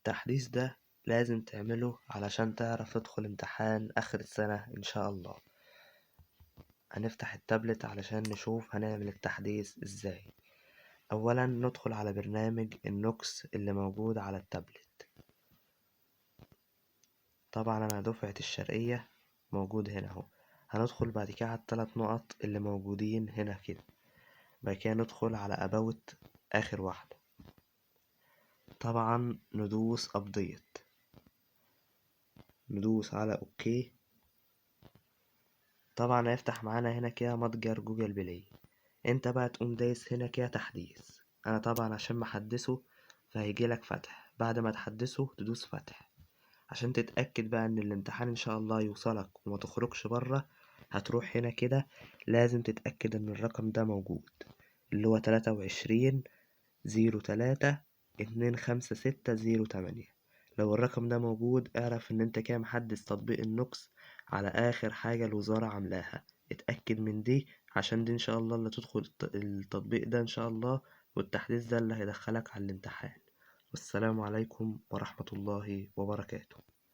التحديث ده لازم تعمله علشان تعرف تدخل امتحان آخر السنة إن شاء الله. هنفتح التابلت علشان نشوف هنعمل التحديث إزاي. أولا ندخل على برنامج النوكس اللي موجود على التابلت. طبعا أنا دفعة الشرقية موجود هنا اهو. هندخل بعد كده على الثلاث نقط اللي موجودين هنا كده. بعد كده ندخل على أباوت آخر واحدة. طبعا ندوس أبديت، ندوس على اوكي. طبعا هيفتح معانا هنا كده متجر جوجل بلاي. انت بقى تقوم دايس هنا كده تحديث. انا طبعا عشان محدثه فهيجيلك فتح. بعد ما تحدثه تدوس فتح عشان تتأكد بقى ان الامتحان ان شاء الله يوصلك وما تخرجش بره. هتروح هنا كده لازم تتأكد ان الرقم ده موجود، اللي هو 23/03/256/08. لو الرقم ده موجود اعرف ان انت كده محدث تطبيق النوكس على اخر حاجة الوزارة عاملاها. اتأكد من دي عشان دي ان شاء الله اللي تدخل التطبيق ده ان شاء الله، والتحديث ده اللي هيدخلك على الامتحان. والسلام عليكم ورحمة الله وبركاته.